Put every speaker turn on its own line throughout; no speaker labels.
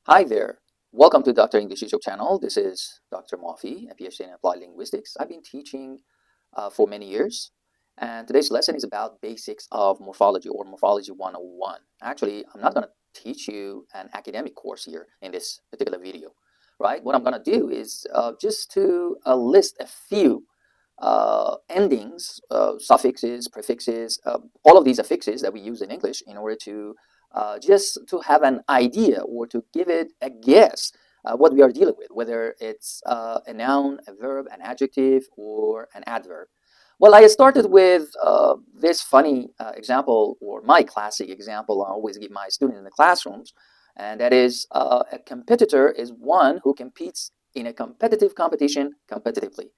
Hi there. Welcome to Dr. English YouTube channel. This is Dr. Mofi, a PhD in Applied Linguistics. I've been teaching for many years, and today's lesson is about basics of morphology or Morphology 101. Actually, I'm not going to teach you an academic course here in this particular video, right? What I'm going to do is just to list a few endings, suffixes, prefixes, all of these affixes that we use in English in order to just to have an idea or to give it a guess what we are dealing with, whether it's a noun, a verb, an adjective, or an adverb. Well, I started with this funny example, or my classic example I always give my students in the classrooms, and that is a competitor is one who competes in a competitive competition competitively.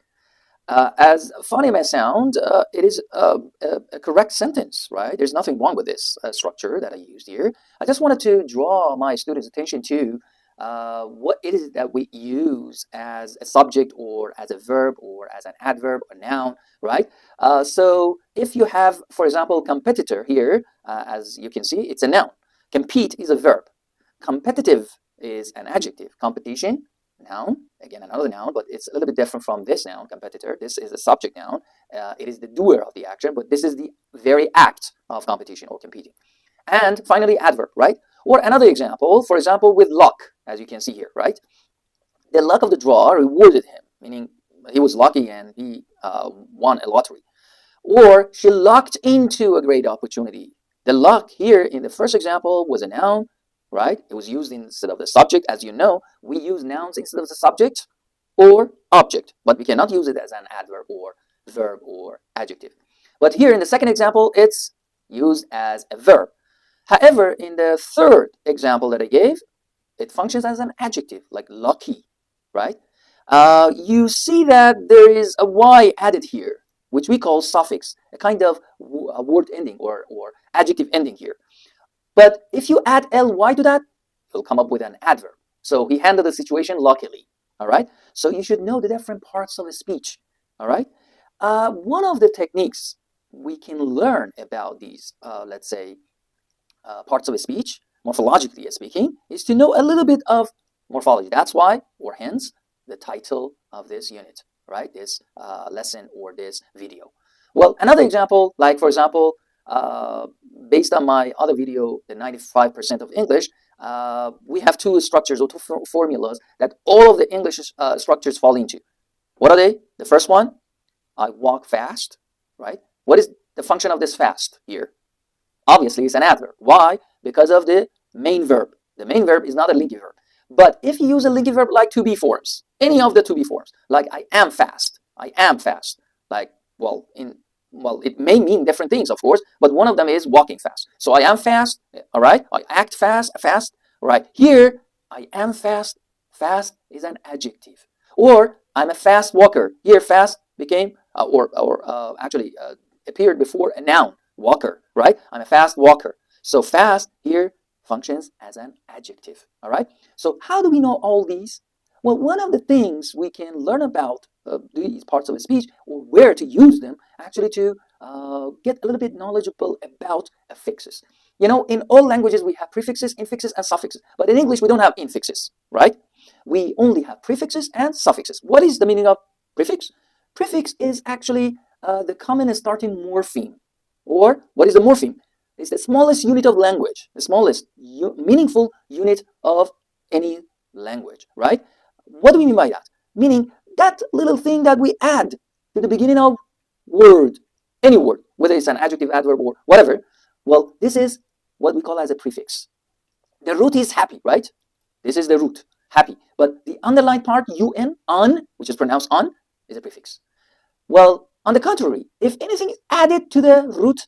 As funny may sound, it is a correct sentence, right? There's nothing wrong with this structure that I used here. I just wanted to draw my students' attention to what it is that we use as a subject or as a verb or as an adverb or noun, right? So if you have, for example, competitor here, as you can see, it's a noun. Compete is a verb. Competitive is an adjective. Competition, noun, again another noun, but it's a little bit different from this noun, competitor. This is a subject noun. It is the doer of the action, but this is the very act of competition or competing. And finally, adverb, right? Or another example, for example, with luck, as you can see here, right? The luck of the draw rewarded him, meaning he was lucky and he won a lottery. Or she lucked into a great opportunity. The luck here in the first example was a noun, right? It was used instead of the subject. As you know, we use nouns instead of the subject or object, but we cannot use it as an adverb or verb or adjective. But here in the second example, it's used as a verb. However, in the third example that I gave, it functions as an adjective, like lucky, right? You see that there is a y added here, which we call suffix, a kind of a word ending or adjective ending here. But if you add ly to that, you'll come up with an adverb. So he handled the situation luckily. All right. So you should know the different parts of a speech. All right. One of the techniques we can learn about these, let's say, parts of a speech, morphologically speaking, is to know a little bit of morphology. That's why, or hence, the title of this unit, right? This lesson or this video. Well, another example, like for example, based on my other video, the 95% of English, we have two structures or two formulas that all of the English structures fall into. What are they? The first one, I walk fast, right? What is the function of this fast here? Obviously, it's an adverb. Why? Because of the main verb. The main verb is not a linky verb. But if you use a linky verb like to be forms, any of the to be forms, like I am fast, like, it may mean different things, of course, but one of them is walking fast. So I am fast, all right? I act fast, all right? Here, I am fast. Fast is an adjective. Or I'm a fast walker. Here, fast became, appeared before a noun, walker, right? I'm a fast walker. So fast here functions as an adjective, all right? So how do we know all these? Well, one of the things we can learn about these parts of a speech or where to use them actually to get a little bit knowledgeable about affixes. You know, in all languages we have prefixes, infixes, and suffixes. But in English we don't have infixes, right? We only have prefixes and suffixes. What is the meaning of prefix? Prefix is actually the common starting morpheme. Or what is the morpheme? It's the smallest unit of language, the smallest meaningful unit of any language, right? What do we mean by that? Meaning that little thing that we add to the beginning of word, any word, whether it's an adjective, adverb, or whatever. Well, this is what we call as a prefix. The root is happy, right? This is the root, happy. But the underlined part, un, which is pronounced on, is a prefix. Well, on the contrary, if anything is added to the root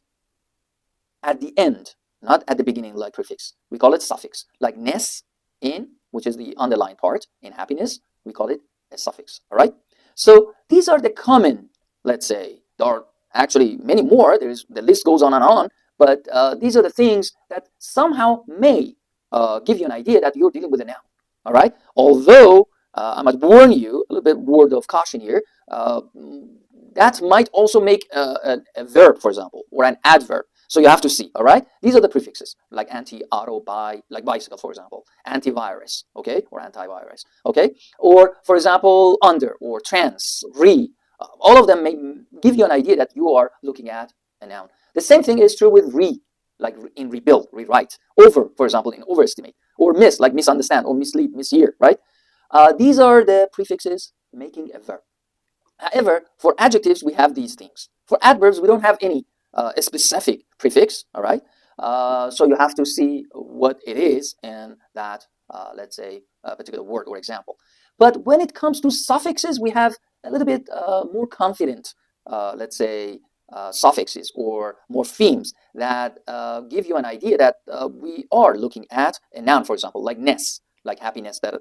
at the end, not at the beginning like prefix, we call it suffix. Like ness, in, which is the underlined part, in happiness, we call it a suffix, all right? So these are the common, let's say, there are actually many more, the list goes on and on, but these are the things that somehow may give you an idea that you're dealing with a noun, all right? Although, I must warn you, a little bit word of caution here, that might also make a verb, for example, or an adverb. So you have to see, all right? These are the prefixes, like anti, auto, bi, like bicycle, for example, antivirus, okay, or antivirus, okay? Or, for example, under, or trans, re. All of them may give you an idea that you are looking at a noun. The same thing is true with re, like in rebuild, rewrite. Over, for example, in overestimate. Or miss, like misunderstand, or mislead, mishear, right? These are the prefixes making a verb. However, for adjectives, we have these things. For adverbs, we don't have any specific prefix, all right? So you have to see what it is in that, let's say, a particular word or example. But when it comes to suffixes, we have a little bit more confident, let's say, suffixes or morphemes that give you an idea that we are looking at a noun, for example, like ness, like happiness that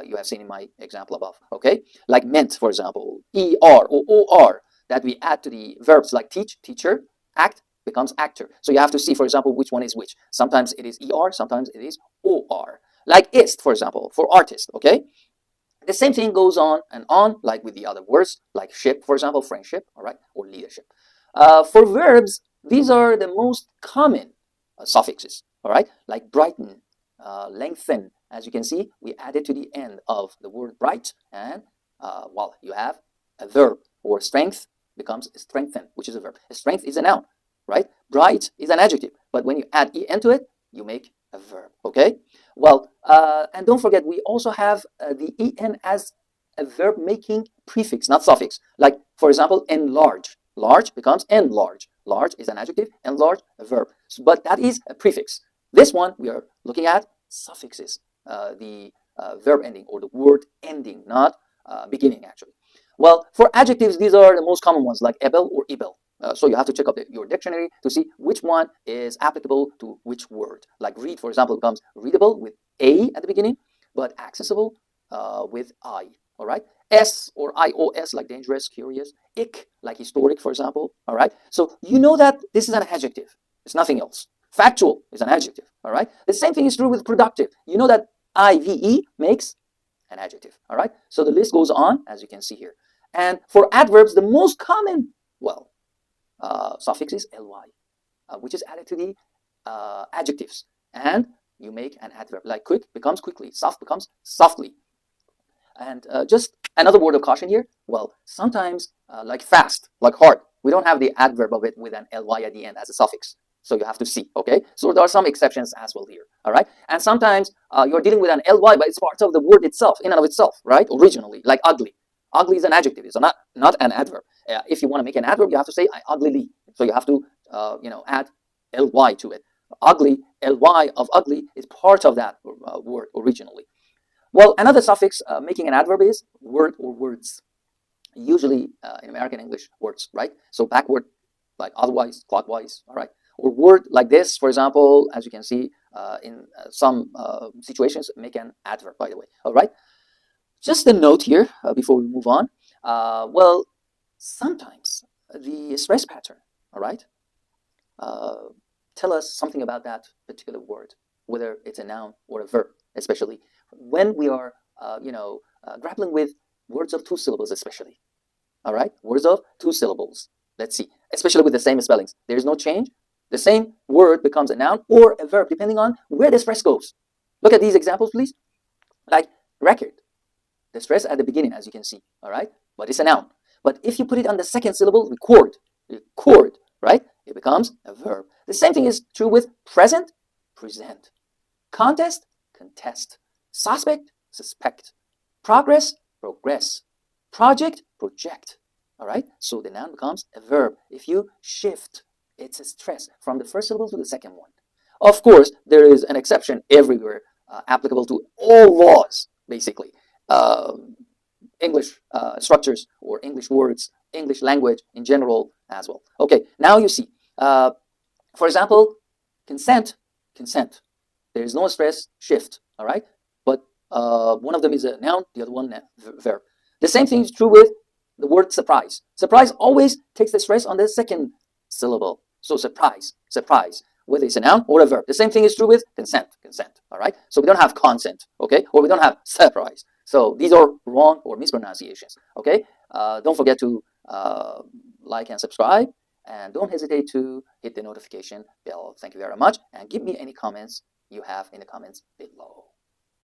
you have seen in my example above, okay? Like meant, for example, er or or that we add to the verbs like teach, teacher, act becomes actor. So you have to see, for example, which one is which. Sometimes it is er, sometimes it is or. Like ist, for example, for artist, okay? The same thing goes on and on, like with the other words, like ship, for example, friendship, all right, or leadership. For verbs, these are the most common suffixes, all right, like brighten, lengthen. As you can see, we added to the end of the word bright, and well, you have a verb. Or strength becomes strengthen, which is a verb. Strength is a noun, right? Bright is an adjective, but when you add en to it, you make a verb, okay? Well, and don't forget, we also have the en as a verb making prefix, not suffix. Like, for example, enlarge. Large becomes enlarge. Large is an adjective, enlarge a verb. But that is a prefix. This one, we are looking at suffixes, the verb ending or the word ending, not beginning, actually. Well, for adjectives, these are the most common ones, like able or ible. So you have to check up your dictionary to see which one is applicable to which word. Like read, for example, becomes readable with a at the beginning, but accessible with I. All right. S or ios, like dangerous, curious. Ik, like historic, for example. All right. So you know that this is an adjective. It's nothing else. Factual is an adjective. All right. The same thing is true with productive. You know that IVE makes an adjective. All right. So the list goes on, as you can see here. And for adverbs, the most common, well, suffix is ly, which is added to the adjectives. And you make an adverb. Like quick becomes quickly. Soft becomes softly. And just another word of caution here. Well, sometimes like fast, like hard, we don't have the adverb of it with an ly at the end as a suffix. So you have to see, okay? So there are some exceptions as well here, all right? And sometimes you're dealing with an ly, but it's part of the word itself, in and of itself, right? Originally, like ugly. Ugly is an adjective. It's not an adverb. If you want to make an adverb, you have to say I uglily. So you have to, add ly to it. Ugly, ly of ugly is part of that word originally. Well, another suffix making an adverb is word or words. Usually in American English, words, right? So backward, like otherwise, clockwise, all right? Or word like this, for example, as you can see in some situations, make an adverb, by the way, all right? Just a note here before we move on. Well, sometimes the stress pattern, all right, tell us something about that particular word, whether it's a noun or a verb, especially when we are, grappling with words of two syllables, especially. All right, words of two syllables. Let's see, especially with the same spellings. There's no change. The same word becomes a noun or a verb, depending on where the stress goes. Look at these examples, please. Like record. The stress at the beginning, as you can see, all right? But it's a noun. But if you put it on the second syllable, record, right? It becomes a verb. The same thing is true with present, present. Contest, contest. Suspect, suspect. Progress, progress. Project, project, all right? So the noun becomes a verb. If you shift its stress from the first syllable to the second one. Of course, there is an exception everywhere applicable to all laws, basically. English structures or English words, English language in general as well. Okay, now you see, for example, consent, consent. There is no stress shift, all right? But one of them is a noun, the other one a verb. The same thing is true with the word surprise. Surprise always takes the stress on the second syllable. So surprise, surprise, whether it's a noun or a verb. The same thing is true with consent, consent, all right? So we don't have consent, okay? Or we don't have surprise. So these are wrong or mispronunciations, okay? Don't forget to like and subscribe. And don't hesitate to hit the notification bell. Thank you very much. And give me any comments you have in the comments below.